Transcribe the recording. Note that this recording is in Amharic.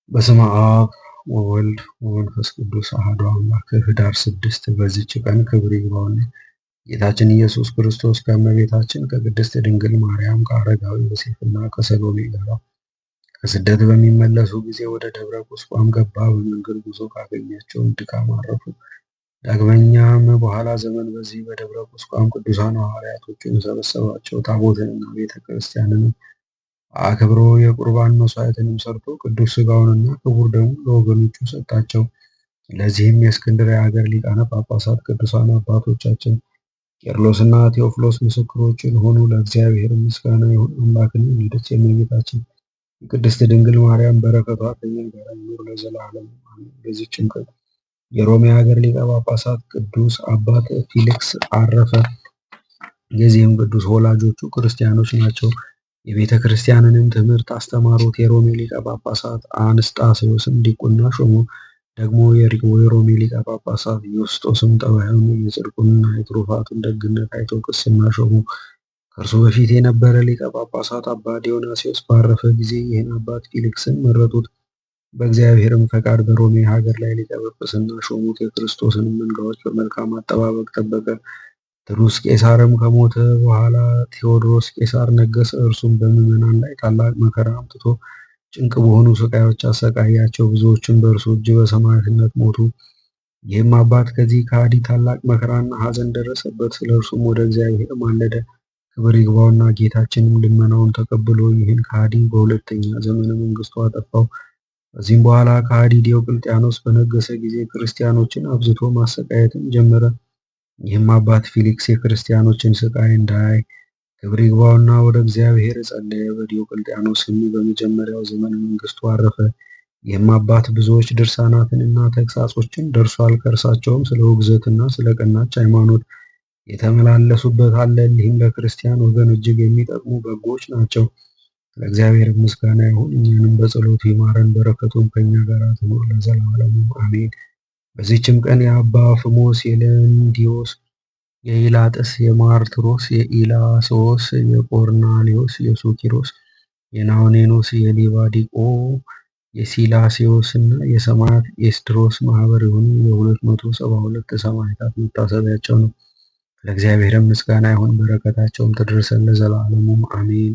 በስመ አብ ወወልድ ወመንፈስ ቅዱስ አሐዱ አምላክ። ኅዳር 6 በዚች ቀን ክብር ይግባውና ጌታችን ኢየሱስ ክርስቶስ ከእመቤታችን ከቅድስት ድንግል ማርያም ከአረጋዊ ዮሴፍና ከሰሎሜ ጋር ከስደት በሚመለሱ ጊዜ ወደ ደብረ ቁስቋም ገባ። በመንገድ ጉዞ ካገኛቸው ድካም አረፉ። ዳግመኛም በኋላ ዘመን በዚህ በደብረ ቁስቋም ቅዱሳን ሐዋርያቶችን ሰበሰባቸው። ታቦትንና ቤተ ክርስቲያንንም አክብሮ የቁርባን መስዋዕትንም ሰርቶ ቅዱስ ሥጋውንና ክቡር ደሙን ለወገኖቹ ሰጣቸው። ለዚህም የእስክንድርያ ሀገር ሊቃነ ጳጳሳት ቅዱሳን አባቶቻችን ቄርሎስና ቴዎፍሎስ ምስክሮችን ሆኑ። ለእግዚአብሔር ምስጋና ይሁን። አምላክን የወለደች የእመቤታችን የቅድስት ድንግል ማርያም በረከቷ ከእኛ ጋር ይኑር ለዘላለሙ አሜን። በዚህችም ቀን የሮሜ ሀገር ሊቀ ጳጳሳት ቅዱስ አባት ፊልክስ አረፈ። የዚህም ቅዱስ ወላጆቹ ክርስቲያኖች ናቸው። የቤተ ክርስቲያንንም ትምህርት አስተማሩት። የሮሜ ሊቀ ጳጳሳት አንስጣሴዎስም ዲቁና ሾሙ። ደግሞ የሮሜ ሊቀ ጳጳሳት ዮስጦስም ጠባዩን የጽድቁንና የትሩፋቱን ደግነት አይቶ ቅስና ሾሙ። ከእርሱ በፊት የነበረ ሊቀ ጳጳሳት አባ ዲዮናስዮስ ባረፈ ጊዜ ይህን አባት ፊልክስን መረጡት። በእግዚአብሔርም ፈቃድ በሮሜ ሀገር ላይ ሊቀ ጵጵስና ሾሙት። የክርስቶስንም መንጋዎች በመልካም አጠባበቅ ጠበቀ። ትሩስ ቄሳርም ከሞተ በኋላ ቴዎድሮስ ቄሳር ነገሰ። እርሱም በምዕመናን ላይ ታላቅ መከራ አምጥቶ ጭንቅ በሆኑ ስቃዮች አሰቃያቸው። ብዙዎችም በእርሱ እጅ በሰማዕትነት ሞቱ። ይህም አባት ከዚህ ከሃዲ ታላቅ መከራና ሐዘን ደረሰበት። ስለ እርሱም ወደ እግዚአብሔር ማለደ። ክብር ይግባውና ጌታችንም ልመናውን ተቀብሎ ይህን ከሃዲ በሁለተኛ ዘመነ መንግስቱ አጠፋው። ከዚህም በኋላ ከሃዲ ዲዮቅልጥያኖስ በነገሰ ጊዜ ክርስቲያኖችን አብዝቶ ማሰቃየትን ጀመረ። ይህም አባት ፊልክስ የክርስቲያኖችን ስቃይ እንዳያይ ክብር ይግባውና ወደ እግዚአብሔር ጸለየ። በዲዮቅልጥያኖስም በመጀመሪያው ዘመነ መንግስቱ አረፈ። ይህም አባት ብዙዎች ድርሳናትን እና ተግሳጾችን ደርሷል። ከእርሳቸውም ስለ ውግዘትና ስለ ቀናች ሃይማኖት የተመላለሱበት አለ። እሊህም ለክርስቲያን ወገን እጅግ የሚጠቅሙ በጎች ናቸው። ለእግዚአብሔር ምስጋና ይሁን። እኛንም በጸሎቱ ይማረን፣ በረከቱም ከእኛ ጋር ትኑር ለዘላለሙ አሜን። በዚህችም ቀን የአባ ፍሞስ፣ የለንዲዮስ፣ የኢላጥስ፣ የማርትሮስ፣ የኢላሶስ፣ የቆርናሊዮስ፣ የሱኪሮስ፣ የናውኔኖስ፣ የሊባዲቆ፣ የሲላሴዎስ እና የሰማዕት ኤስድሮስ ማህበር የሆኑ የ272 ሰማዕታት መታሰቢያቸው ነው። ለእግዚአብሔር ምስጋና ይሁን፣ በረከታቸውም ትድረሰን ለዘላለሙ አሜን።